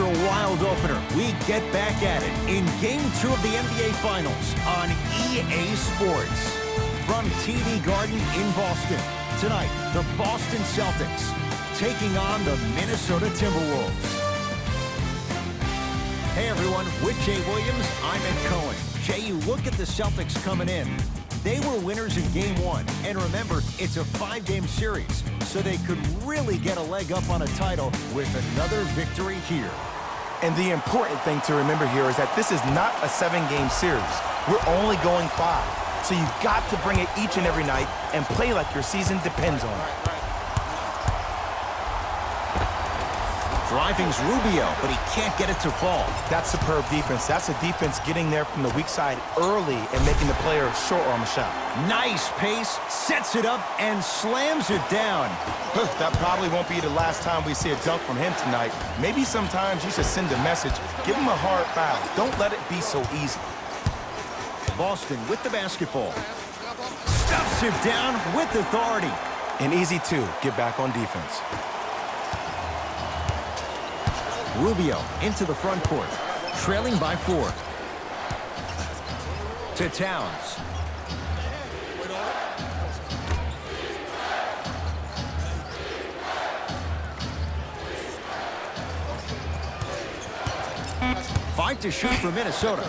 After a wild opener, we get back at it in Game 2 of the NBA Finals on EA Sports. From TD Garden in Boston, tonight, the Boston Celtics taking on the Minnesota Timberwolves. Hey everyone, with Jay Williams, I'm Ed Cohen. Jay, you look at the Celtics coming in. They were winners in Game 1, and remember, it's a 5-game series, so they could really get a leg up on a title with another victory here. And the important thing to remember here is that this is not a 7-game series. We're only going 5, so you've got to bring it each and every night and play like your season depends on it. Driving's Rubio, but he can't get it to fall. That's superb defense. That's a defense getting there from the weak side early and making the player short arm a shot. Nice pace, sets it up, and slams it down. That probably won't be the last time we see a dunk from him tonight. Maybe sometimes you should send a message. Give him a hard foul. Don't let it be so easy. Boston with the basketball. Stuffs it down with authority. And easy, too. Get back on defense. Rubio into the front court, trailing by 4. To Towns. Fight to shoot for Minnesota.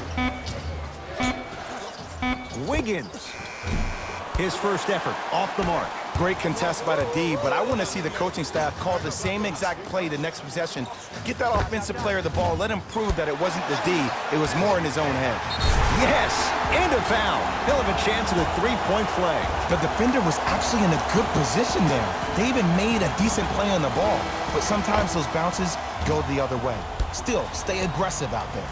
Wiggins. His first effort off the mark. Great contest by the D, but I want to see the coaching staff call the same exact play the next possession. Get that offensive player the ball. Let him prove that it wasn't the D. It was more in his own head. Yes, and a foul. He'll have a chance at a 3-point play. The defender was actually in a good position there. They even made a decent play on the ball, but sometimes those bounces go the other way. Still, stay aggressive out there.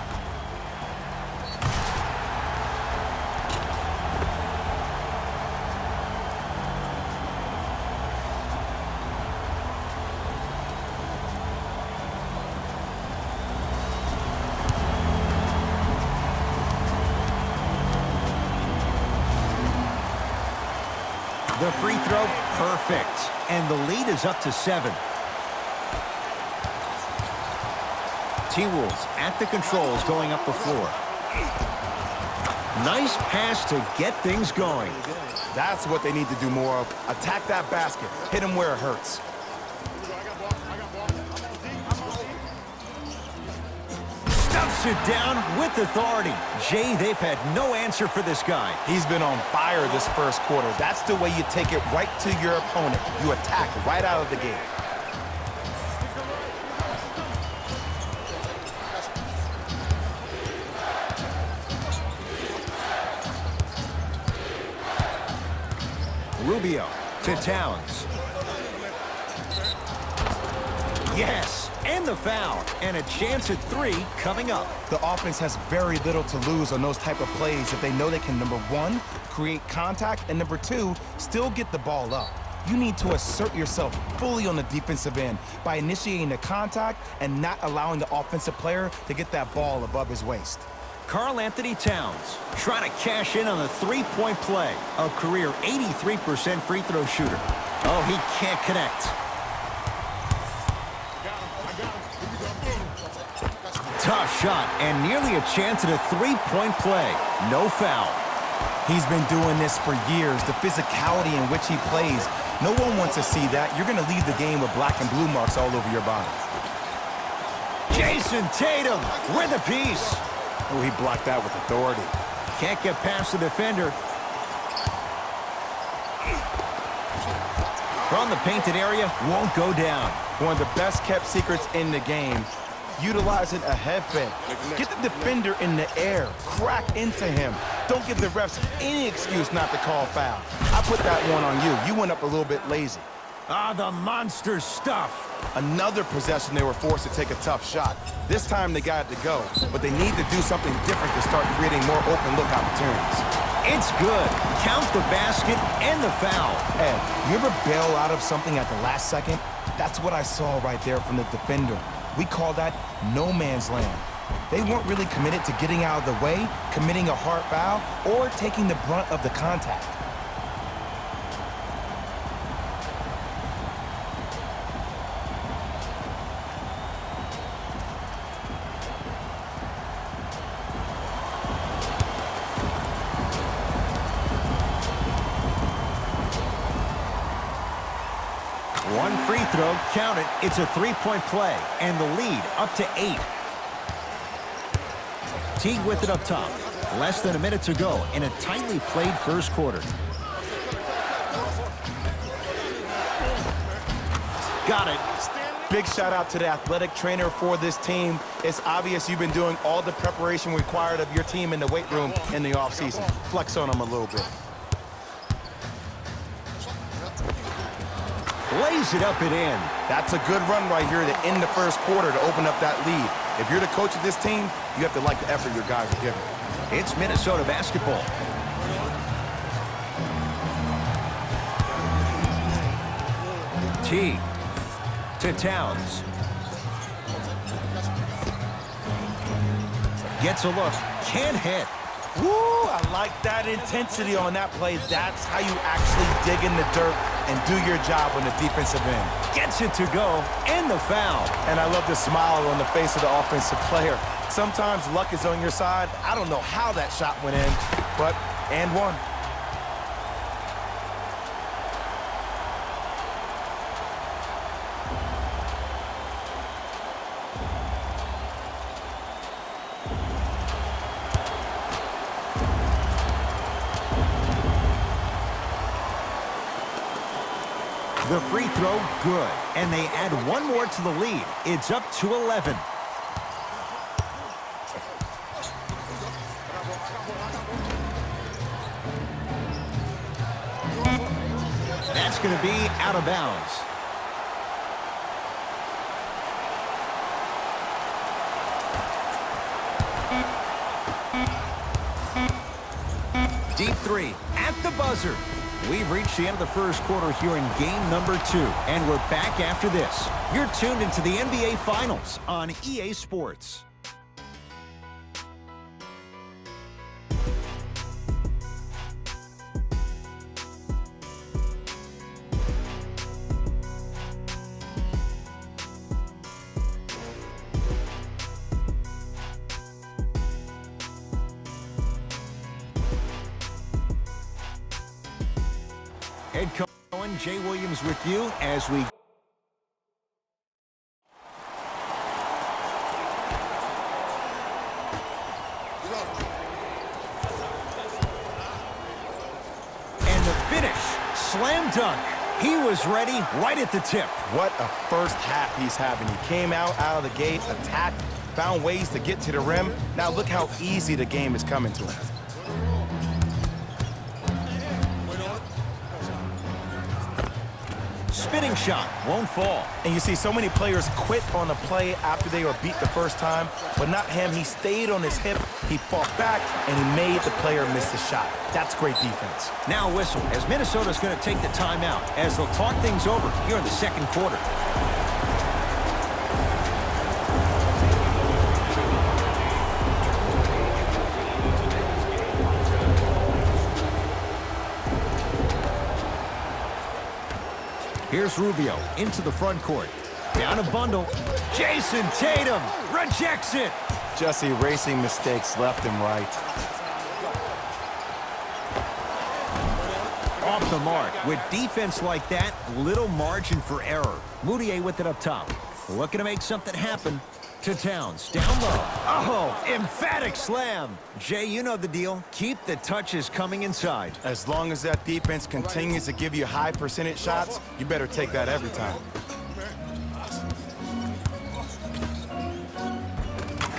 The free throw, perfect. And the lead is up to 7. T-Wolves at the controls going up the floor. Nice pass to get things going. That's what they need to do more of. Attack that basket. Hit him where it hurts. Stuffs it down with authority. Jay, they've had no answer for this guy. He's been on fire this first quarter. That's the way you take it right to your opponent. You attack right out of the gate. Rubio to Towns. Yes, and the foul. And a chance at 3 coming up. The offense has very little to lose on those type of plays if they know they can, number 1, create contact, and number 2, still get the ball up. You need to assert yourself fully on the defensive end by initiating the contact and not allowing the offensive player to get that ball above his waist. Karl-Anthony Towns trying to cash in on a 3-point play. A career 83% free throw shooter. Oh, he can't connect. Tough shot and nearly a chance at a 3-point play. No foul. He's been doing this for years. The physicality in which he plays. No one wants to see that. You're going to leave the game with black and blue marks all over your body. Jason Tatum with a piece. Oh, he blocked that with authority. Can't get past the defender. From the painted area, won't go down. One of the best kept secrets in the game. Utilizing a head fake. Get the defender in the air. Crack into him. Don't give the refs any excuse not to call foul. I put that one on you. You went up a little bit lazy. Ah, the monster stuff. Another possession they were forced to take a tough shot. This time they got it to go, but they need to do something different to start creating more open look opportunities. It's good. Count the basket and the foul. Ed, you ever bail out of something at the last second? That's what I saw right there from the defender. We call that no man's land. They weren't really committed to getting out of the way, committing a hard foul, or taking the brunt of the contact. throw, count it. It's a three-point play, and the lead up to 8. Teague with it up top. Less than a minute to go in a tightly played first quarter. Got it. Big shout out to the athletic trainer for this team. It's obvious you've been doing all the preparation required of your team in the weight room in the offseason. Flex on them a little bit. Lays it up and in. That's a good run right here to end the first quarter to open up that lead. If you're the coach of this team, you have to like the effort your guys are giving. It's Minnesota basketball. Teague to Towns. Gets a look. Can't hit. Woo! I like that intensity on that play. That's how you actually dig in the dirt and do your job on the defensive end. Gets it to go, and the foul. And I love the smile on the face of the offensive player. Sometimes luck is on your side. I don't know how that shot went in, but and one. The free throw, good. And they add one more to the lead. It's up to 11. That's going to be out of bounds. Deep three at the buzzer. We've reached the end of the first quarter here in game number 2, and we're back after this. You're tuned into the NBA Finals on EA Sports. Ed Cohen, Jay Williams with you as we... And the finish, slam dunk. He was ready right at the tip. What a first half he's having. He came out of the gate, attacked, found ways to get to the rim. Now look how easy the game is coming to him. Spinning shot, won't fall. And you see so many players quit on a play after they were beat the first time, but not him. He stayed on his hip, he fought back, and he made the player miss the shot. That's great defense. Now whistle, as Minnesota's going to take the timeout as they'll talk things over here in the second quarter. Here's Rubio into the front court. Down a bundle. Jason Tatum rejects it. Just erasing mistakes left and right. Off the mark. With defense like that, little margin for error. Moutier with it up top. Looking to make something happen. To Towns, down low. Oh, emphatic slam. Jay, you know the deal. Keep the touches coming inside. As long as that defense continues to give you high percentage shots, you better take that every time.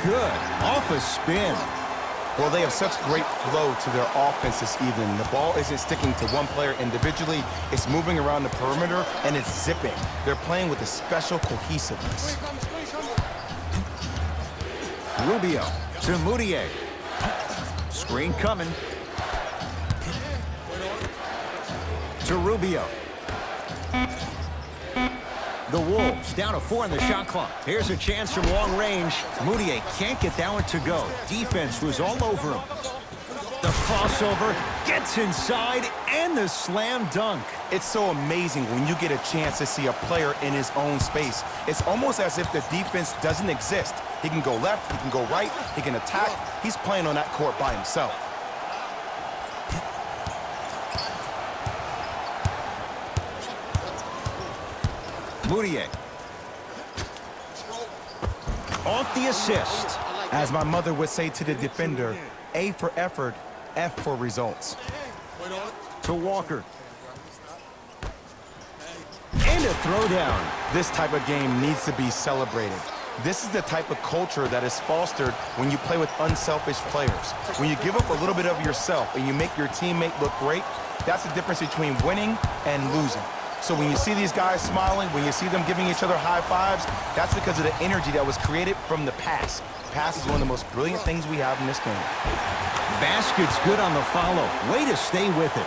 Good. Off a spin. Well, they have such great flow to their offense this evening. The ball isn't sticking to one player individually. It's moving around the perimeter, and it's zipping. They're playing with a special cohesiveness. Rubio to Moutier. Screen coming. To Rubio. The Wolves down to 4 in the shot clock. Here's a chance from long range. Moutier can't get that one to go. Defense was all over him. The crossover gets inside and the slam dunk. It's so amazing when you get a chance to see a player in his own space. It's almost as if the defense doesn't exist. He can go left, he can go right, he can attack. He's playing on that court by himself. Moutier. Off the assist. As my mother would say to the defender, A for effort, F for results. To Walker. And a throwdown. This type of game needs to be celebrated. This is the type of culture that is fostered when you play with unselfish players. When you give up a little bit of yourself and you make your teammate look great, that's the difference between winning and losing. So when you see these guys smiling, when you see them giving each other high fives, that's because of the energy that was created from the pass. Pass is one of the most brilliant things we have in this game. Basket's good on the follow. Way to stay with it.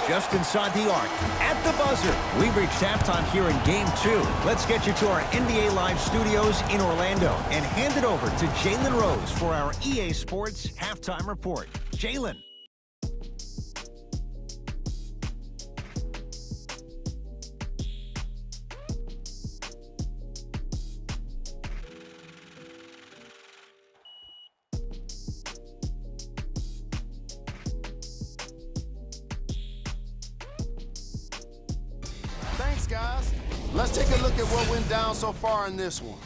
Just inside the arc, at the buzzer. We've reached halftime here in Game 2. Let's get you to our NBA Live studios in Orlando and hand it over to Jalen Rose for our EA Sports Halftime Report. Jalen. Thanks, guys. Let's take a look at what went down so far in this one.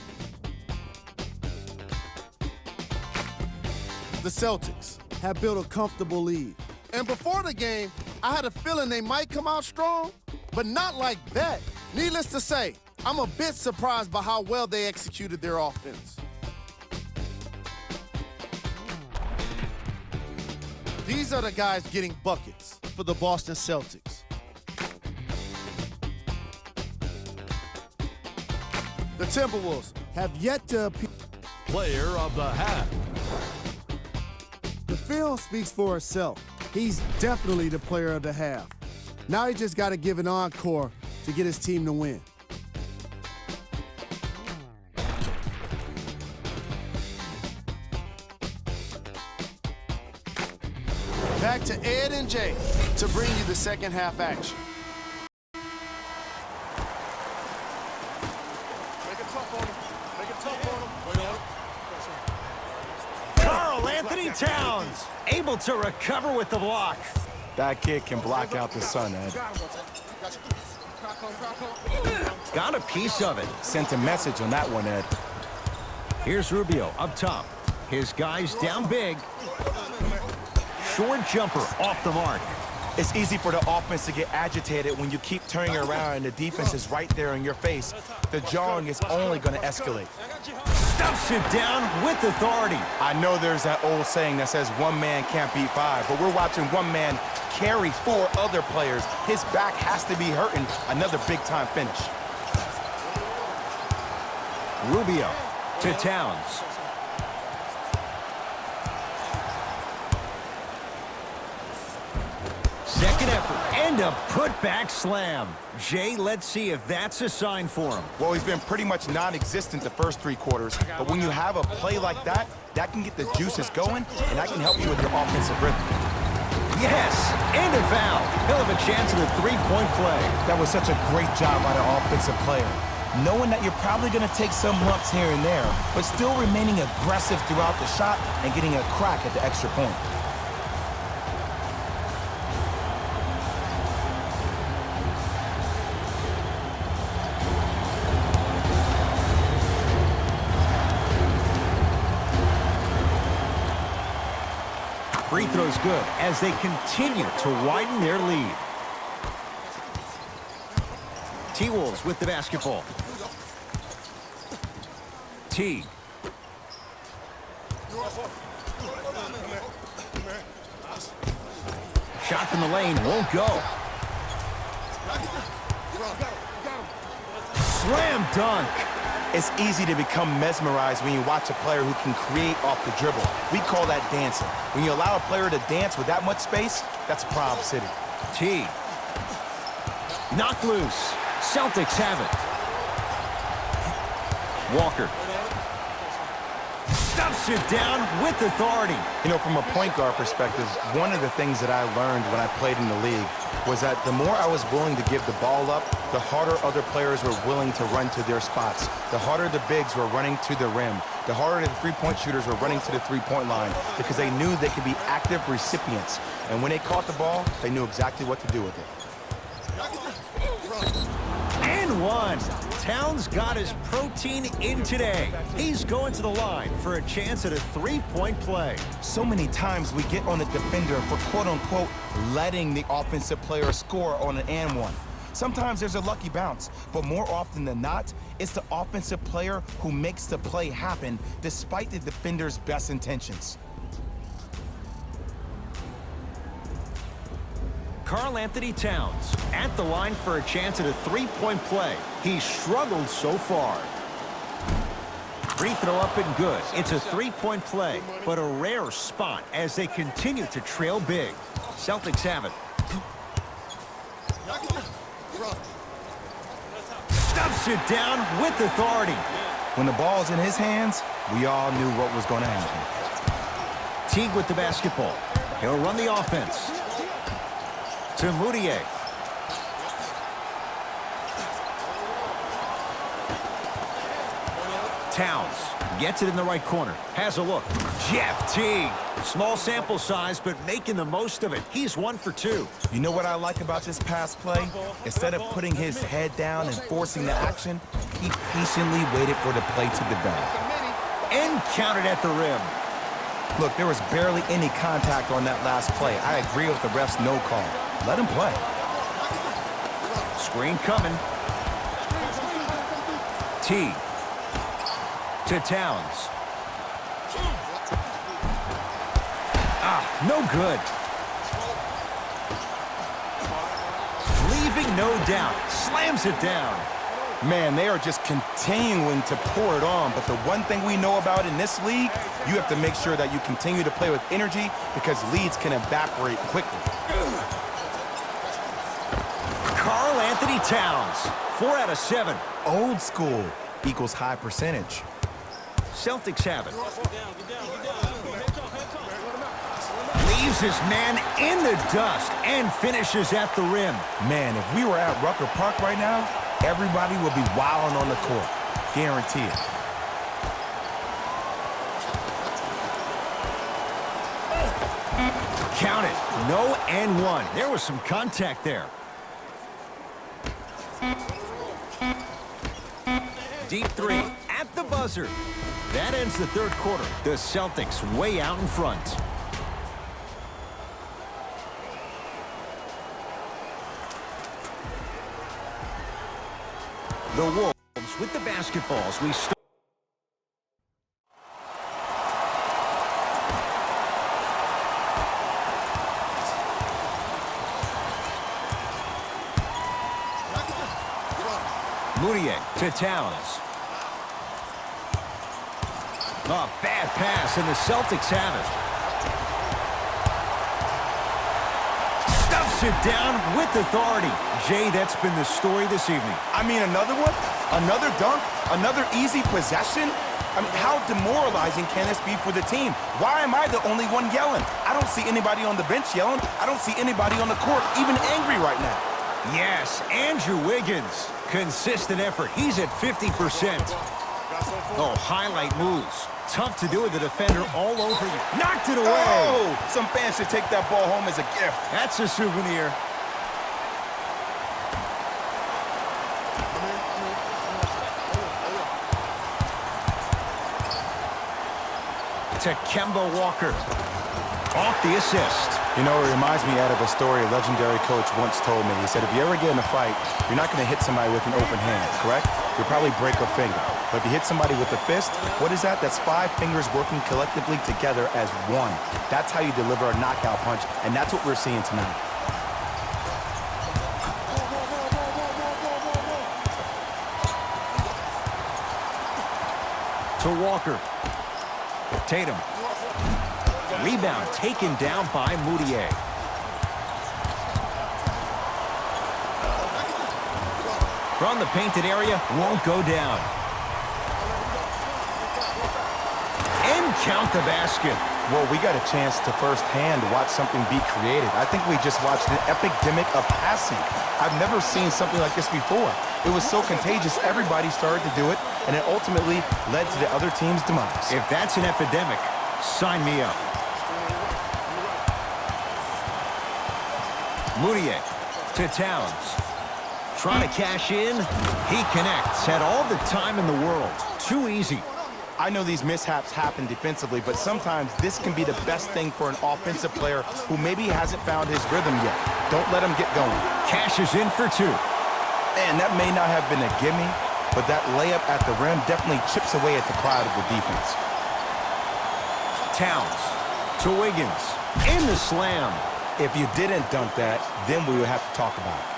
The Celtics have built a comfortable lead. And before the game, I had a feeling they might come out strong, but not like that. Needless to say, I'm a bit surprised by how well they executed their offense. These are the guys getting buckets for the Boston Celtics. The Timberwolves have yet to appear. Player of the half. The film speaks for itself. He's definitely the player of the half. Now he just got to give an encore to get his team to win. Back to Ed and Jay to bring you the second half action. Karl Anthony Towns able to recover with the block. That kid can block out the sun, Ed. Got a piece of it. Sent a message on that one, Ed. Here's Rubio up top. His guys down big. Short jumper off the mark. It's easy for the offense to get agitated when you keep turning around and the defense is right there in your face. The jawing is only going to escalate. Stuffs it down with authority. I know there's that old saying that says one man can't beat five, but we're watching one man carry four other players. His back has to be hurting. Another big-time finish. Rubio to Towns. Second effort and a putback slam. Jay, let's see if that's a sign for him. Well, he's been pretty much non-existent the first three quarters, but when you have a play like that, that can get the juices going, and that can help you with your offensive rhythm. Yes, and a foul. He'll have a chance at a three-point play. That was such a great job by the offensive player. Knowing that you're probably going to take some lumps here and there, but still remaining aggressive throughout the shot and getting a crack at the extra point. Free throw's good as they continue to widen their lead. T-Wolves with the basketball. T. Shot from the lane won't go. Slam dunk. It's easy to become mesmerized when you watch a player who can create off the dribble. We call that dancing. When you allow a player to dance with that much space, that's Prob City. T. Knocked loose. Celtics have it. Walker. Stuffs it down with authority. You know, from a point guard perspective, one of the things that I learned when I played in the league was that the more I was willing to give the ball up, the harder other players were willing to run to their spots. The harder the bigs were running to the rim. The harder the three-point shooters were running to the three-point line because they knew they could be active recipients. And when they caught the ball, they knew exactly what to do with it. And one. Towns got his protein in today. He's going to the line for a chance at a three-point play. So many times we get on the defender for quote-unquote letting the offensive player score on an and one. Sometimes there's a lucky bounce, but more often than not, it's the offensive player who makes the play happen despite the defender's best intentions. Karl-Anthony Towns at the line for a chance at a three-point play. He's struggled so far. Free throw up and good. It's a three-point play, but a rare spot as they continue to trail big. Celtics have it. Stuffs it down with authority. When the ball's in his hands, we all knew what was going to happen. Teague with the basketball. He'll run the offense. To Mudiay. Towns gets it in the right corner. Has a look. Jeff Teague. Small sample size, but making the most of it. He's 1 for 2. You know what I like about this pass play? Instead of putting his head down and forcing the action, he patiently waited for the play to develop. And counted at the rim. Look, there was barely any contact on that last play. I agree with the ref's no call. Let him play. Screen coming. T. To Towns. No good. Leaving no doubt. Slams it down. Man, they are just continuing to pour it on. But the one thing we know about in this league, you have to make sure that you continue to play with energy because leads can evaporate quickly. Karl-Anthony Towns, 4 out of 7. Old school equals high percentage. Celtics have it. Leaves his man in the dust and finishes at the rim. Man, if we were at Rucker Park right now, everybody would be wilding on the court. Guarantee it. Count it. No and one. There was some contact there. Deep three at the buzzer. That ends the third quarter. The Celtics way out in front. The Wolves with the basketballs. We start. Mudiay to Towns. A bad pass, and the Celtics have it. Stuffs it down with authority. Jay, that's been the story this evening. I mean, another one? Another dunk? Another easy possession? I mean, how demoralizing can this be for the team? Why am I the only one yelling? I don't see anybody on the bench yelling. I don't see anybody on the court even angry right now. Yes, Andrew Wiggins. Consistent effort. He's at 50%. Oh, highlight moves. Tough to do with the defender all over you. Knocked it away. Oh, some fans should take that ball home as a gift. That's a souvenir. To Kemba Walker. Off the assist. You know, it reminds me out of a story a legendary coach once told me. He said, if you ever get in a fight, you're not going to hit somebody with an open hand, correct? You'll probably break a finger. But if you hit somebody with a fist, what is that? That's 5 fingers working collectively together as one. That's how you deliver a knockout punch, and that's what we're seeing tonight. To Walker. Tatum. Rebound taken down by Mudiay. From the painted area, won't go down. And count the basket. Well, we got a chance to firsthand watch something be created. I think we just watched an epidemic of passing. I've never seen something like this before. It was so contagious, everybody started to do it, and it ultimately led to the other team's demise. If that's an epidemic, sign me up. Moutier to Towns. Trying to cash in. He connects. Had all the time in the world. Too easy. I know these mishaps happen defensively, but sometimes this can be the best thing for an offensive player who maybe hasn't found his rhythm yet. Don't let him get going. Cashes in for two. Man, that may not have been a gimme, but that layup at the rim definitely chips away at the pride of the defense. Towns to Wiggins. In the slam. If you didn't dunk that, then we would have to talk about it.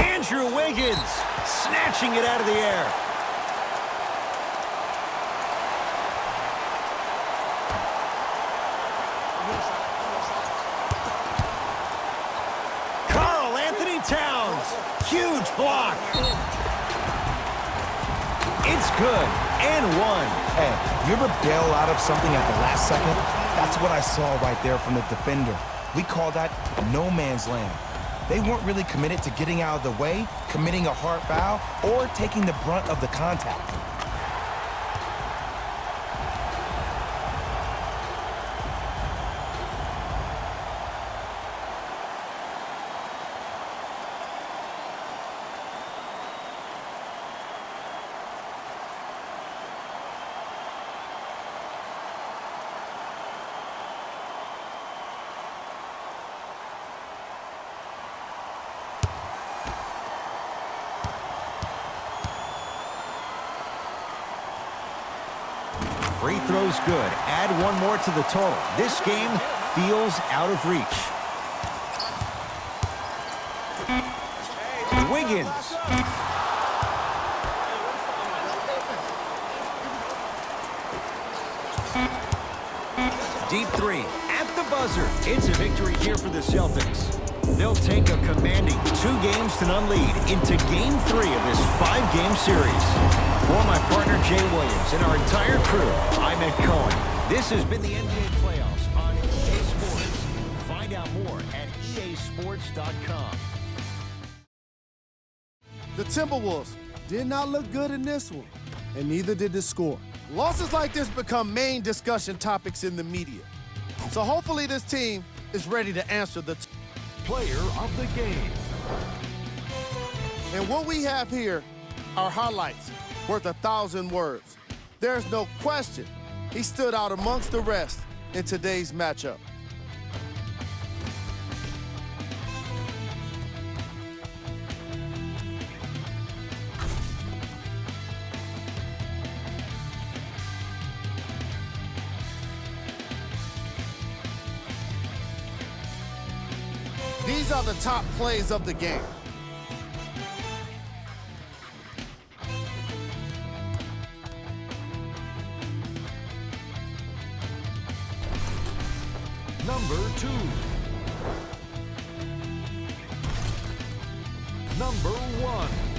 Andrew Wiggins snatching it out of the air. Karl Anthony Towns. Huge block. It's good. And one. Hey, you ever bail out of something at the last second? That's what I saw right there from the defender. We call that no man's land. They weren't really committed to getting out of the way, committing a hard foul, or taking the brunt of the contact. Free throw's good. Add one more to the total. This game feels out of reach. Wiggins. Deep three at the buzzer. It's a victory here for the Celtics. They'll take a commanding 2-0 lead into Game 3 of this 5-game series. For my partner, Jay Williams, and our entire crew, I'm Ed Cohen. This has been the NBA Playoffs on EA Sports. Find out more at easports.com. The Timberwolves did not look good in this one, and neither did the score. Losses like this become main discussion topics in the media. So hopefully this team is ready to answer the Player of the game. And what we have here are highlights worth 1,000 words. There's no question he stood out amongst the rest in today's matchup. These are the top plays of the game. Number 2. Number 1.